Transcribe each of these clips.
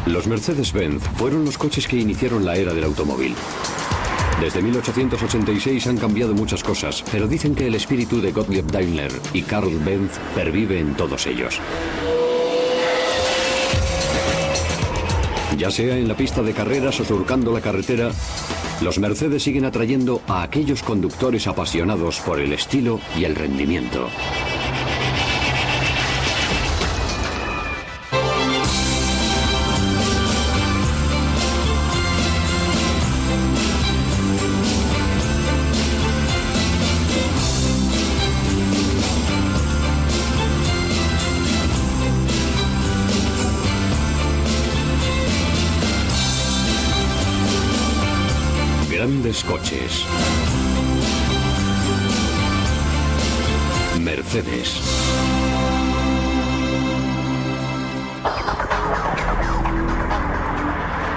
Los Mercedes-Benz fueron los coches que iniciaron la era del automóvil. Desde 1886 han cambiado muchas cosas, pero dicen que el espíritu de Gottlieb Daimler y Karl Benz pervive en todos ellos. Ya sea en la pista de carreras o surcando la carretera, los Mercedes siguen atrayendo a aquellos conductores apasionados por el estilo y el rendimiento. Grandes coches. Mercedes.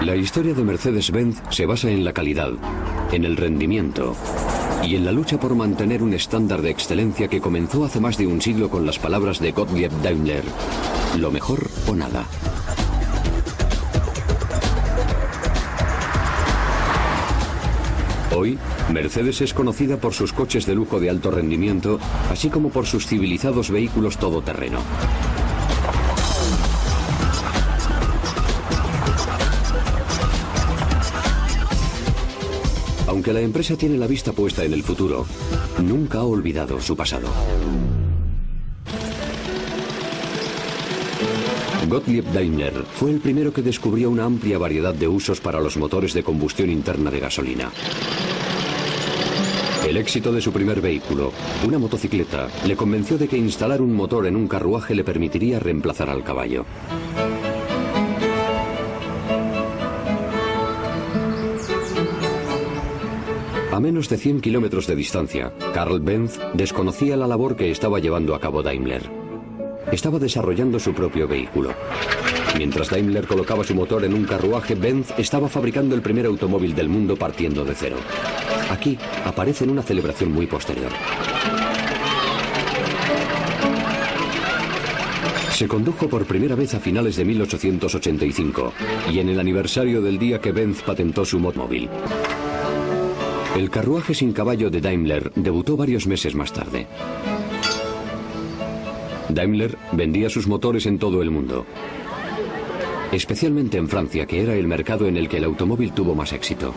La historia de Mercedes-Benz se basa en la calidad, en el rendimiento y en la lucha por mantener un estándar de excelencia que comenzó hace más de un siglo con las palabras de Gottlieb Daimler: lo mejor o nada. Hoy, Mercedes es conocida por sus coches de lujo de alto rendimiento, así como por sus civilizados vehículos todoterreno. Aunque la empresa tiene la vista puesta en el futuro, nunca ha olvidado su pasado. Gottlieb Daimler fue el primero que descubrió una amplia variedad de usos para los motores de combustión interna de gasolina. El éxito de su primer vehículo, una motocicleta, le convenció de que instalar un motor en un carruaje le permitiría reemplazar al caballo. A menos de 100 kilómetros de distancia, Karl Benz desconocía la labor que estaba llevando a cabo Daimler. Estaba desarrollando su propio vehículo. Mientras Daimler colocaba su motor en un carruaje, Benz estaba fabricando el primer automóvil del mundo partiendo de cero. Aquí aparece en una celebración muy posterior. Se condujo por primera vez a finales de 1885 y en el aniversario del día que Benz patentó su motomóvil. El carruaje sin caballo de Daimler debutó varios meses más tarde. Daimler vendía sus motores en todo el mundo, especialmente en Francia, que era el mercado en el que el automóvil tuvo más éxito.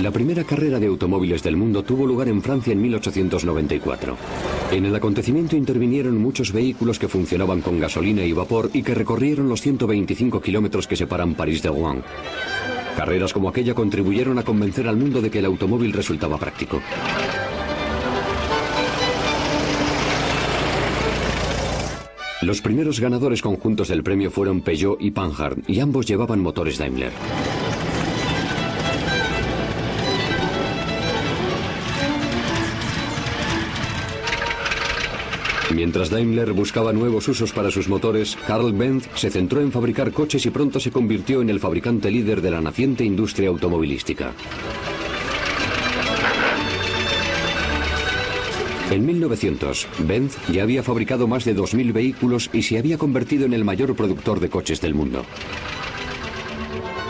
La primera carrera de automóviles del mundo tuvo lugar en Francia en 1894. En el acontecimiento intervinieron muchos vehículos que funcionaban con gasolina y vapor y que recorrieron los 125 kilómetros que separan París de Rouen. Carreras como aquella contribuyeron a convencer al mundo de que el automóvil resultaba práctico. Los primeros ganadores conjuntos del premio fueron Peugeot y Panhard, y ambos llevaban motores Daimler. Mientras Daimler buscaba nuevos usos para sus motores, Karl Benz se centró en fabricar coches y pronto se convirtió en el fabricante líder de la naciente industria automovilística. En 1900, Benz ya había fabricado más de 2000 vehículos y se había convertido en el mayor productor de coches del mundo.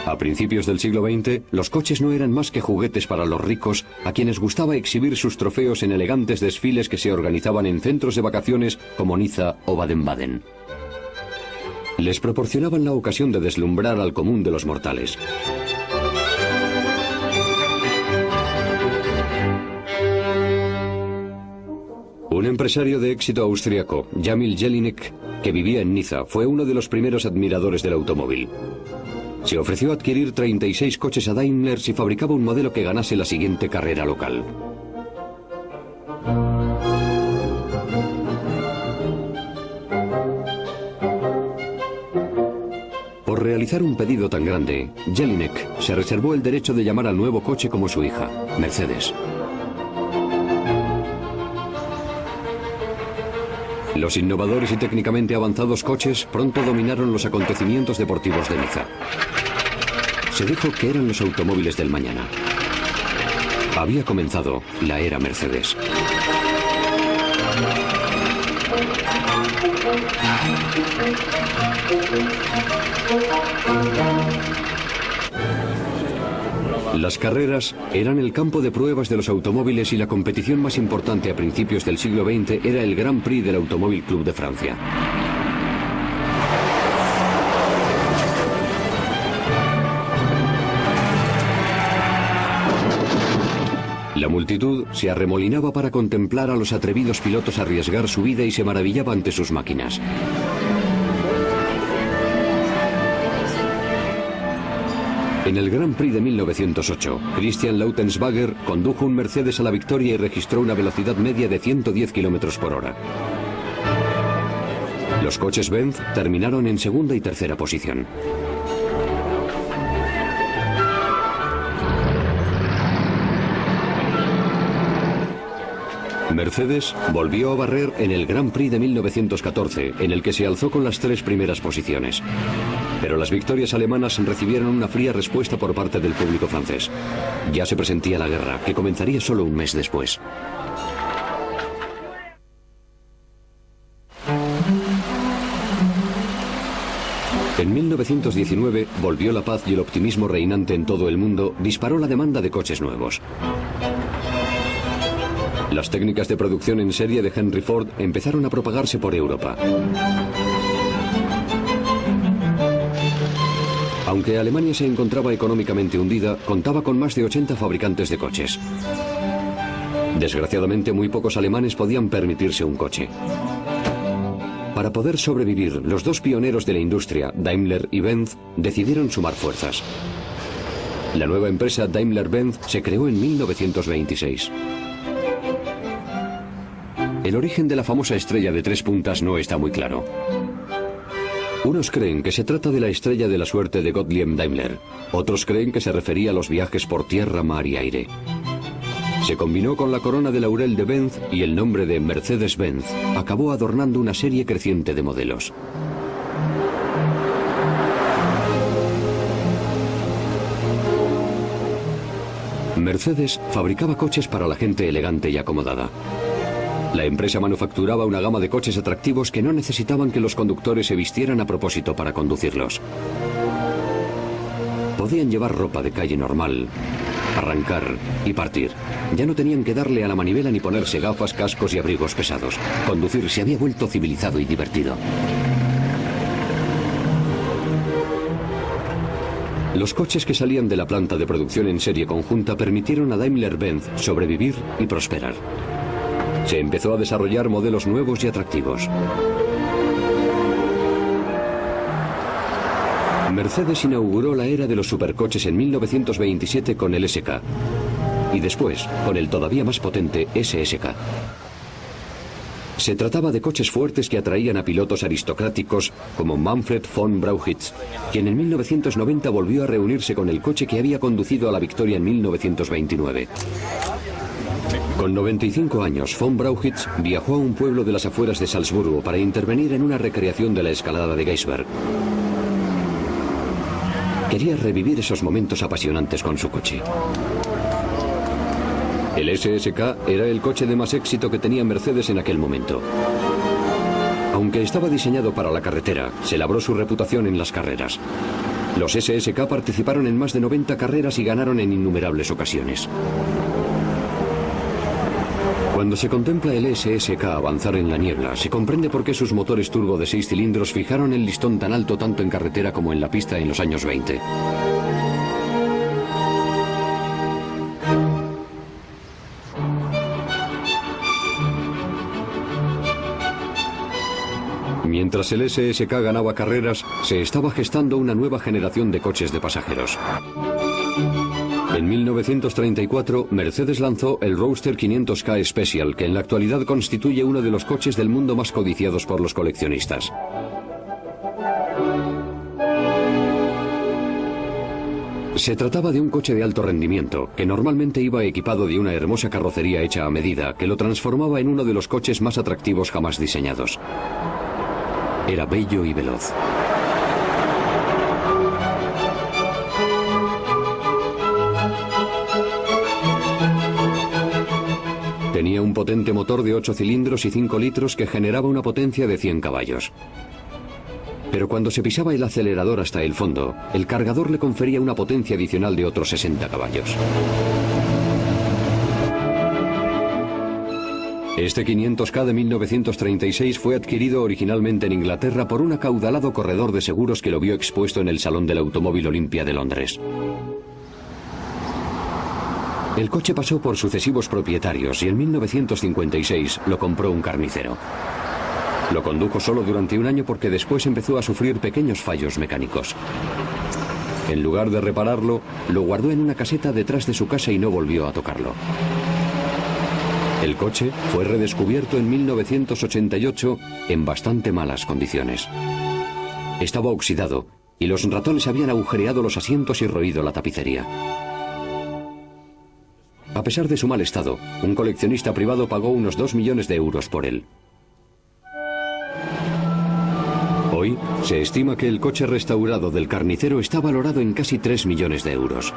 A principios del siglo XX, los coches no eran más que juguetes para los ricos, a quienes gustaba exhibir sus trofeos en elegantes desfiles que se organizaban en centros de vacaciones como Niza o Baden-Baden. Les proporcionaban la ocasión de deslumbrar al común de los mortales. Un empresario de éxito austriaco, Jamil Jelinek, que vivía en Niza, fue uno de los primeros admiradores del automóvil. Se ofreció a adquirir 36 coches a Daimler si fabricaba un modelo que ganase la siguiente carrera local. Por realizar un pedido tan grande, Jelinek se reservó el derecho de llamar al nuevo coche como su hija, Mercedes. Los innovadores y técnicamente avanzados coches pronto dominaron los acontecimientos deportivos de Niza. Se dijo que eran los automóviles del mañana. Había comenzado la era Mercedes. Las carreras eran el campo de pruebas de los automóviles y la competición más importante a principios del siglo XX era el Grand Prix del Automóvil Club de Francia. La multitud se arremolinaba para contemplar a los atrevidos pilotos arriesgar su vida y se maravillaba ante sus máquinas. En el Grand Prix de 1908, Christian Lautensbacher condujo un Mercedes a la victoria y registró una velocidad media de 110 km por hora. Los coches Benz terminaron en segunda y tercera posición. Mercedes volvió a barrer en el Grand Prix de 1914, en el que se alzó con las 3 primeras posiciones. Pero las victorias alemanas recibieron una fría respuesta por parte del público francés. Ya se presentía la guerra, que comenzaría solo un mes después. En 1919 volvió la paz y el optimismo reinante en todo el mundo disparó la demanda de coches nuevos. Las técnicas de producción en serie de Henry Ford empezaron a propagarse por Europa. Aunque Alemania se encontraba económicamente hundida, contaba con más de 80 fabricantes de coches. Desgraciadamente, muy pocos alemanes podían permitirse un coche. Para poder sobrevivir, los 2 pioneros de la industria, Daimler y Benz, decidieron sumar fuerzas. La nueva empresa Daimler-Benz se creó en 1926. El origen de la famosa estrella de 3 puntas no está muy claro. Unos creen que se trata de la estrella de la suerte de Gottlieb Daimler. Otros creen que se refería a los viajes por tierra, mar y aire. Se combinó con la corona de laurel de Benz y el nombre de Mercedes-Benz acabó adornando una serie creciente de modelos. Mercedes fabricaba coches para la gente elegante y acomodada. La empresa manufacturaba una gama de coches atractivos que no necesitaban que los conductores se vistieran a propósito para conducirlos. Podían llevar ropa de calle normal, arrancar y partir. Ya no tenían que darle a la manivela ni ponerse gafas, cascos y abrigos pesados. Conducir se había vuelto civilizado y divertido. Los coches que salían de la planta de producción en serie conjunta permitieron a Daimler-Benz sobrevivir y prosperar. Se empezó a desarrollar modelos nuevos y atractivos. Mercedes inauguró la era de los supercoches en 1927 con el SK y después con el todavía más potente SSK. Se trataba de coches fuertes que atraían a pilotos aristocráticos como Manfred von Brauchitsch, quien en 1990 volvió a reunirse con el coche que había conducido a la victoria en 1929. Con 95 años, von Brauchitsch viajó a un pueblo de las afueras de Salzburgo para intervenir en una recreación de la escalada de Geisberg. Quería revivir esos momentos apasionantes con su coche. El SSK era el coche de más éxito que tenía Mercedes en aquel momento. Aunque estaba diseñado para la carretera, se labró su reputación en las carreras. Los SSK participaron en más de 90 carreras y ganaron en innumerables ocasiones. Cuando se contempla el SSK avanzar en la niebla, se comprende por qué sus motores turbo de 6 cilindros fijaron el listón tan alto tanto en carretera como en la pista en los años 20. Mientras el SSK ganaba carreras, se estaba gestando una nueva generación de coches de pasajeros. En 1934, Mercedes lanzó el Roadster 500K Special, que en la actualidad constituye uno de los coches del mundo más codiciados por los coleccionistas. Se trataba de un coche de alto rendimiento, que normalmente iba equipado de una hermosa carrocería hecha a medida, que lo transformaba en uno de los coches más atractivos jamás diseñados. Era bello y veloz. Tenía un potente motor de 8 cilindros y 5 litros que generaba una potencia de 100 caballos. Pero cuando se pisaba el acelerador hasta el fondo, el cargador le confería una potencia adicional de otros 60 caballos. Este 500K de 1936 fue adquirido originalmente en Inglaterra por un acaudalado corredor de seguros que lo vio expuesto en el Salón del Automóvil Olympia de Londres. El coche pasó por sucesivos propietarios y en 1956 lo compró un carnicero. Lo condujo solo durante un año porque después empezó a sufrir pequeños fallos mecánicos. En lugar de repararlo, lo guardó en una caseta detrás de su casa y no volvió a tocarlo. El coche fue redescubierto en 1988 en bastante malas condiciones. Estaba oxidado y los ratones habían agujereado los asientos y roído la tapicería. A pesar de su mal estado, un coleccionista privado pagó unos 2 millones de euros por él. Hoy se estima que el coche restaurado del carnicero está valorado en casi 3 millones de euros.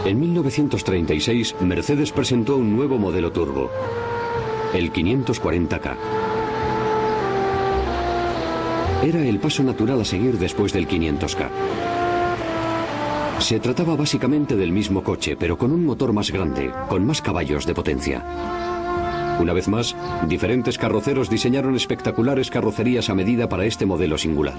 En 1936, Mercedes presentó un nuevo modelo turbo, el 540K. Era el paso natural a seguir después del 500K. Se trataba básicamente del mismo coche, pero con un motor más grande, con más caballos de potencia. Una vez más, diferentes carroceros diseñaron espectaculares carrocerías a medida para este modelo singular.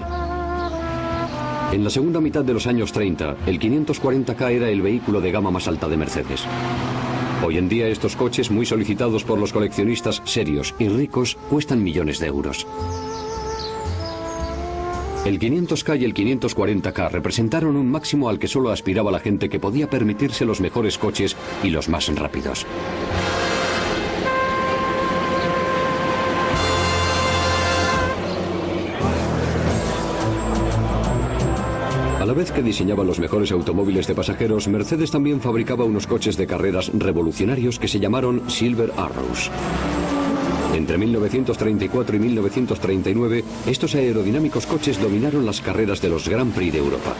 En la segunda mitad de los años 30, el 540K era el vehículo de gama más alta de Mercedes. Hoy en día estos coches, muy solicitados por los coleccionistas serios y ricos, cuestan millones de euros. El 500K y el 540K representaron un máximo al que solo aspiraba la gente que podía permitirse los mejores coches y los más rápidos. A la vez que diseñaba los mejores automóviles de pasajeros, Mercedes también fabricaba unos coches de carreras revolucionarios que se llamaron Silver Arrows. Entre 1934 y 1939, estos aerodinámicos coches dominaron las carreras de los Grand Prix de Europa.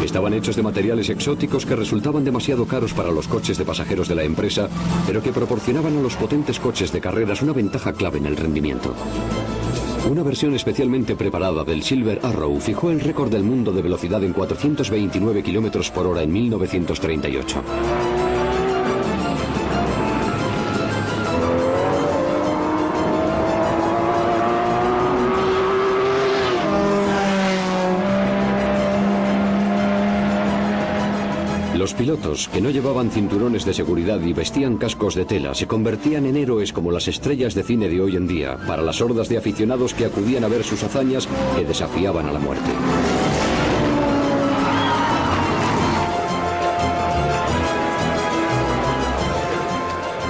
Estaban hechos de materiales exóticos que resultaban demasiado caros para los coches de pasajeros de la empresa, pero que proporcionaban a los potentes coches de carreras una ventaja clave en el rendimiento. Una versión especialmente preparada del Silver Arrow fijó el récord del mundo de velocidad en 429 km por hora en 1938. Los pilotos, que no llevaban cinturones de seguridad y vestían cascos de tela, se convertían en héroes como las estrellas de cine de hoy en día, para las hordas de aficionados que acudían a ver sus hazañas que desafiaban a la muerte.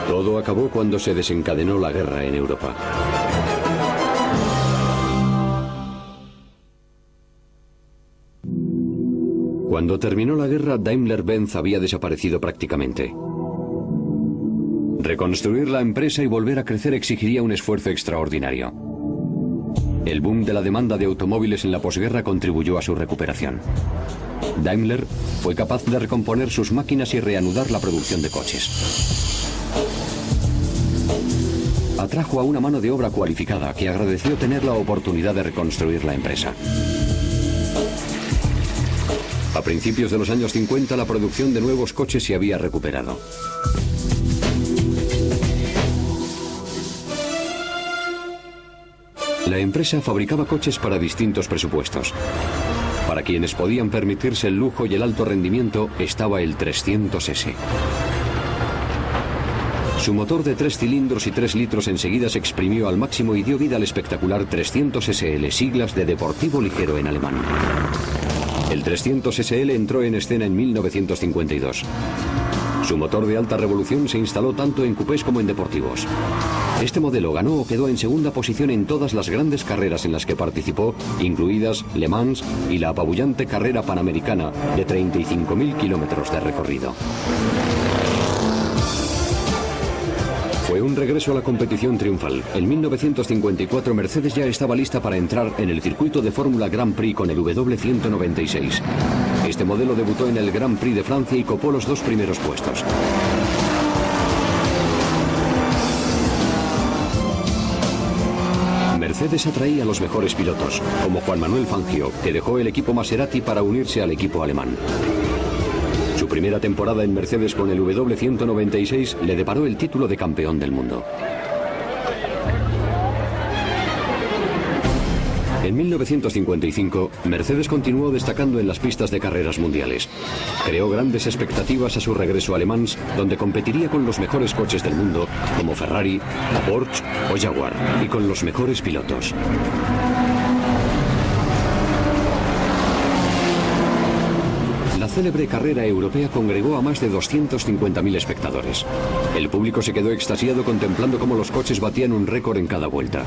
Todo acabó cuando se desencadenó la guerra en Europa. Cuando terminó la guerra, Daimler-Benz había desaparecido prácticamente. Reconstruir la empresa y volver a crecer exigiría un esfuerzo extraordinario. El boom de la demanda de automóviles en la posguerra contribuyó a su recuperación. Daimler fue capaz de recomponer sus máquinas y reanudar la producción de coches. Atrajo a una mano de obra cualificada que agradeció tener la oportunidad de reconstruir la empresa. A principios de los años 50, la producción de nuevos coches se había recuperado. La empresa fabricaba coches para distintos presupuestos. Para quienes podían permitirse el lujo y el alto rendimiento, estaba el 300S. Su motor de 3 cilindros y 3 litros enseguida se exprimió al máximo y dio vida al espectacular 300 SL, siglas de Deportivo Ligero en alemán. El 300 SL entró en escena en 1952. Su motor de alta revolución se instaló tanto en cupés como en deportivos. Este modelo ganó o quedó en segunda posición en todas las grandes carreras en las que participó, incluidas Le Mans y la apabullante carrera panamericana de 35.000 kilómetros de recorrido. Fue un regreso a la competición triunfal. En 1954 Mercedes ya estaba lista para entrar en el circuito de Fórmula Grand Prix con el W196. este modelo debutó en el Grand Prix de Francia y copó los 2 primeros puestos. Mercedes atraía a los mejores pilotos, como Juan Manuel Fangio, que dejó el equipo Maserati para unirse al equipo alemán. Su primera temporada en Mercedes con el W196 le deparó el título de campeón del mundo. En 1955, Mercedes continuó destacando en las pistas de carreras mundiales. Creó grandes expectativas a su regreso a Le Mans, donde competiría con los mejores coches del mundo, como Ferrari, Porsche o Jaguar, y con los mejores pilotos. La célebre carrera europea congregó a más de 250.000 espectadores. El público se quedó extasiado contemplando cómo los coches batían un récord en cada vuelta.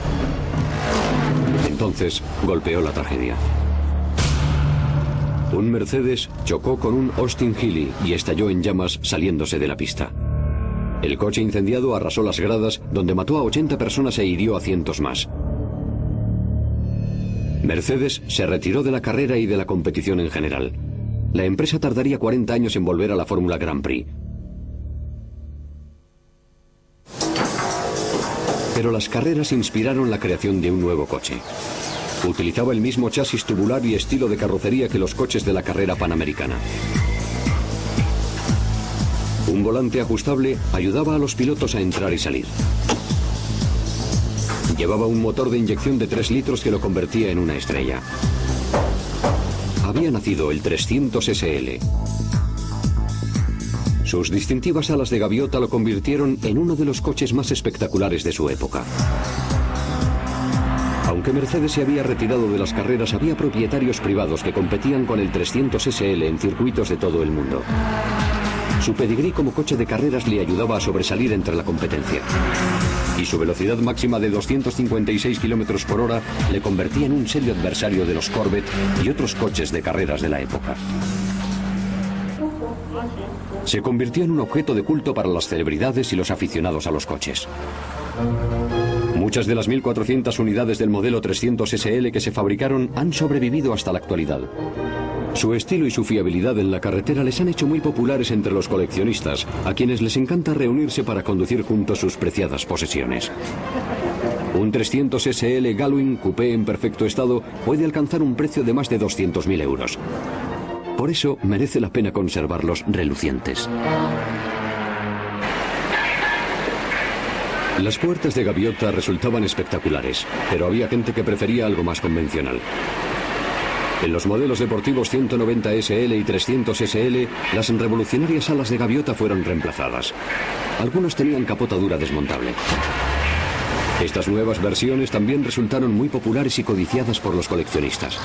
Entonces golpeó la tragedia. Un Mercedes chocó con un Austin Healey y estalló en llamas saliéndose de la pista. El coche incendiado arrasó las gradas, donde mató a 80 personas e hirió a cientos más. Mercedes se retiró de la carrera y de la competición en general. La empresa tardaría 40 años en volver a la Fórmula Grand Prix. Pero las carreras inspiraron la creación de un nuevo coche. Utilizaba el mismo chasis tubular y estilo de carrocería que los coches de la carrera panamericana. Un volante ajustable ayudaba a los pilotos a entrar y salir. Llevaba un motor de inyección de 3 litros que lo convertía en una estrella. Había nacido el 300 SL. Sus distintivas alas de gaviota lo convirtieron en uno de los coches más espectaculares de su época. Aunque Mercedes se había retirado de las carreras, había propietarios privados que competían con el 300 SL en circuitos de todo el mundo. Su pedigrí como coche de carreras le ayudaba a sobresalir entre la competencia. Y su velocidad máxima de 256 km por hora le convertía en un serio adversario de los Corvette y otros coches de carreras de la época. Se convirtió en un objeto de culto para las celebridades y los aficionados a los coches. Muchas de las 1.400 unidades del modelo 300 SL que se fabricaron han sobrevivido hasta la actualidad. Su estilo y su fiabilidad en la carretera les han hecho muy populares entre los coleccionistas, a quienes les encanta reunirse para conducir juntos sus preciadas posesiones. Un 300 SL Gullwing Coupé en perfecto estado puede alcanzar un precio de más de 200.000 euros. Por eso merece la pena conservarlos relucientes. Las puertas de gaviota resultaban espectaculares, pero había gente que prefería algo más convencional. En los modelos deportivos 190 SL y 300 SL, las revolucionarias alas de gaviota fueron reemplazadas. Algunos tenían capota dura desmontable. Estas nuevas versiones también resultaron muy populares y codiciadas por los coleccionistas.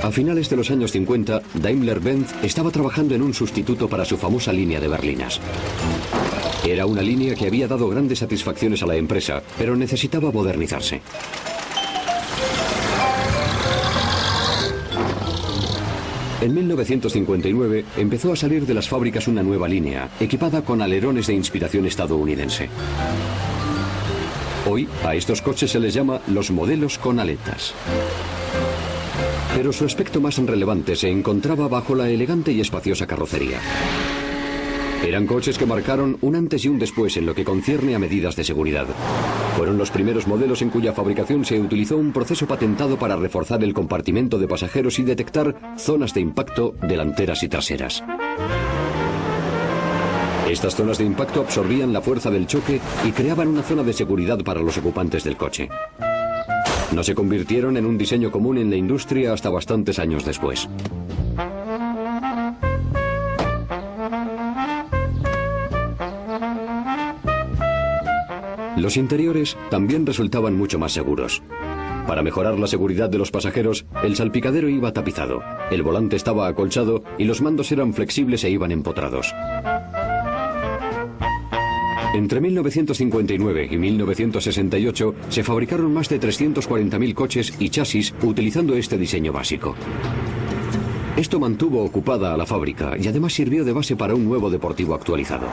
A finales de los años 50, Daimler-Benz estaba trabajando en un sustituto para su famosa línea de berlinas. Era una línea que había dado grandes satisfacciones a la empresa, pero necesitaba modernizarse. En 1959 empezó a salir de las fábricas una nueva línea, equipada con alerones de inspiración estadounidense. Hoy, a estos coches se les llama los modelos con aletas. Pero su aspecto más relevante se encontraba bajo la elegante y espaciosa carrocería. Eran coches que marcaron un antes y un después en lo que concierne a medidas de seguridad. Fueron los primeros modelos en cuya fabricación se utilizó un proceso patentado para reforzar el compartimento de pasajeros y detectar zonas de impacto delanteras y traseras. Estas zonas de impacto absorbían la fuerza del choque y creaban una zona de seguridad para los ocupantes del coche. No se convirtieron en un diseño común en la industria hasta bastantes años después. Los interiores también resultaban mucho más seguros. Para mejorar la seguridad de los pasajeros, el salpicadero iba tapizado, el volante estaba acolchado y los mandos eran flexibles e iban empotrados. Entre 1959 y 1968 se fabricaron más de 340.000 coches y chasis utilizando este diseño básico. Esto mantuvo ocupada a la fábrica y además sirvió de base para un nuevo deportivo actualizado.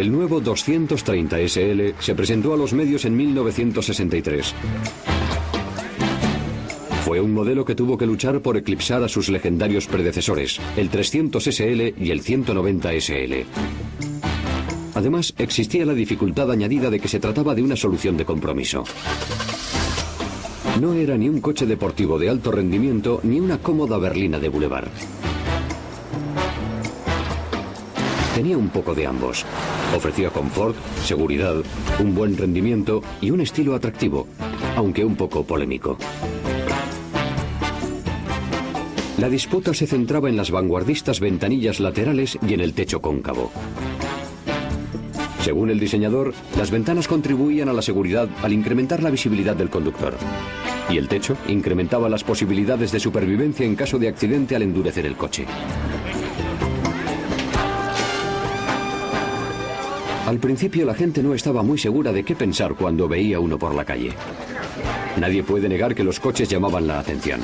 El nuevo 230 SL se presentó a los medios en 1963. Fue un modelo que tuvo que luchar por eclipsar a sus legendarios predecesores, el 300 SL y el 190 SL. Además, existía la dificultad añadida de que se trataba de una solución de compromiso. No era ni un coche deportivo de alto rendimiento ni una cómoda berlina de boulevard. Tenía un poco de ambos. Ofrecía confort, seguridad, un buen rendimiento y un estilo atractivo, aunque un poco polémico. La disputa se centraba en las vanguardistas ventanillas laterales y en el techo cóncavo. Según el diseñador, las ventanas contribuían a la seguridad al incrementar la visibilidad del conductor. Y el techo incrementaba las posibilidades de supervivencia en caso de accidente al endurecer el coche. Al principio la gente no estaba muy segura de qué pensar cuando veía uno por la calle. Nadie puede negar que los coches llamaban la atención.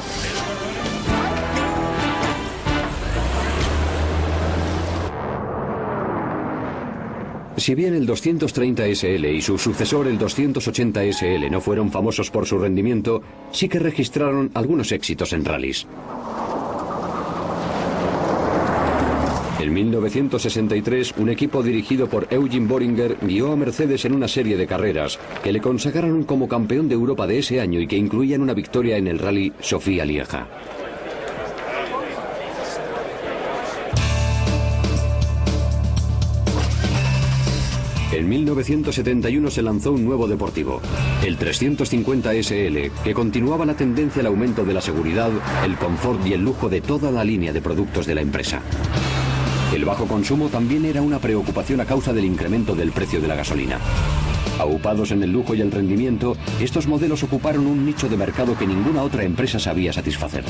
Si bien el 230 SL y su sucesor el 280 SL no fueron famosos por su rendimiento, sí que registraron algunos éxitos en rallies. En 1963, un equipo dirigido por Eugen Böhringer guió a Mercedes en una serie de carreras que le consagraron como campeón de Europa de ese año y que incluían una victoria en el rally Sofía-Lieja. En 1971 se lanzó un nuevo deportivo, el 350 SL, que continuaba la tendencia al aumento de la seguridad, el confort y el lujo de toda la línea de productos de la empresa. El bajo consumo también era una preocupación a causa del incremento del precio de la gasolina. Aupados en el lujo y el rendimiento, estos modelos ocuparon un nicho de mercado que ninguna otra empresa sabía satisfacer.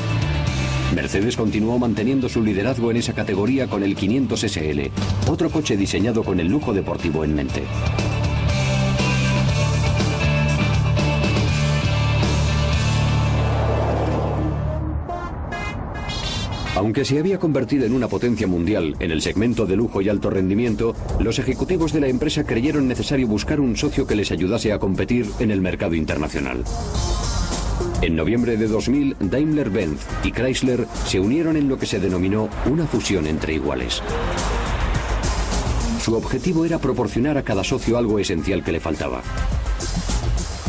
Mercedes continuó manteniendo su liderazgo en esa categoría con el 500 SL, otro coche diseñado con el lujo deportivo en mente. Aunque se había convertido en una potencia mundial en el segmento de lujo y alto rendimiento, los ejecutivos de la empresa creyeron necesario buscar un socio que les ayudase a competir en el mercado internacional. En noviembre de 2000, Daimler-Benz y Chrysler se unieron en lo que se denominó una fusión entre iguales. Su objetivo era proporcionar a cada socio algo esencial que le faltaba.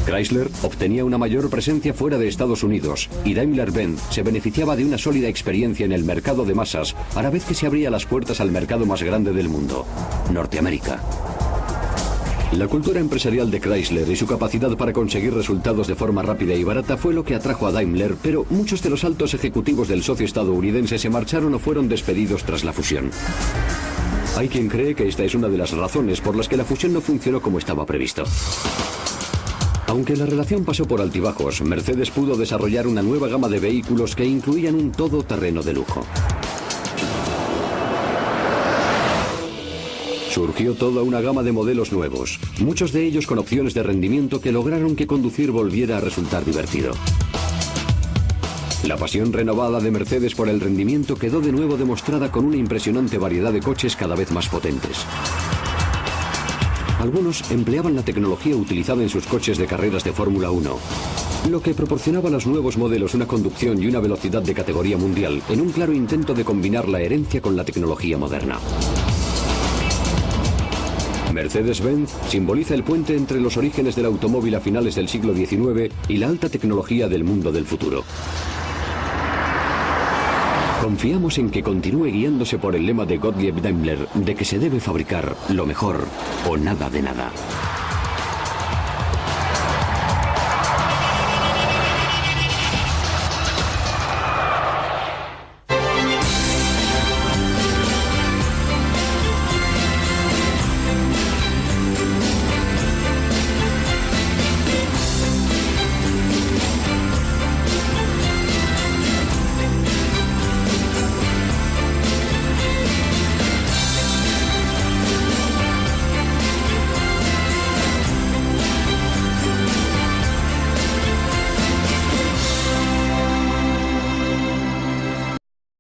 Chrysler obtenía una mayor presencia fuera de Estados Unidos y Daimler-Benz se beneficiaba de una sólida experiencia en el mercado de masas, a la vez que se abría las puertas al mercado más grande del mundo, Norteamérica. La cultura empresarial de Chrysler y su capacidad para conseguir resultados de forma rápida y barata fue lo que atrajo a Daimler, pero muchos de los altos ejecutivos del socio estadounidense se marcharon o fueron despedidos tras la fusión. Hay quien cree que esta es una de las razones por las que la fusión no funcionó como estaba previsto. Aunque la relación pasó por altibajos, Mercedes pudo desarrollar una nueva gama de vehículos que incluían un todoterreno de lujo. Surgió toda una gama de modelos nuevos, muchos de ellos con opciones de rendimiento que lograron que conducir volviera a resultar divertido. La pasión renovada de Mercedes por el rendimiento quedó de nuevo demostrada con una impresionante variedad de coches cada vez más potentes. Algunos empleaban la tecnología utilizada en sus coches de carreras de Fórmula 1, lo que proporcionaba a los nuevos modelos una conducción y una velocidad de categoría mundial, en un claro intento de combinar la herencia con la tecnología moderna. Mercedes-Benz simboliza el puente entre los orígenes del automóvil a finales del siglo XIX y la alta tecnología del mundo del futuro. Confiamos en que continúe guiándose por el lema de Gottlieb Daimler de que se debe fabricar lo mejor o nada de nada.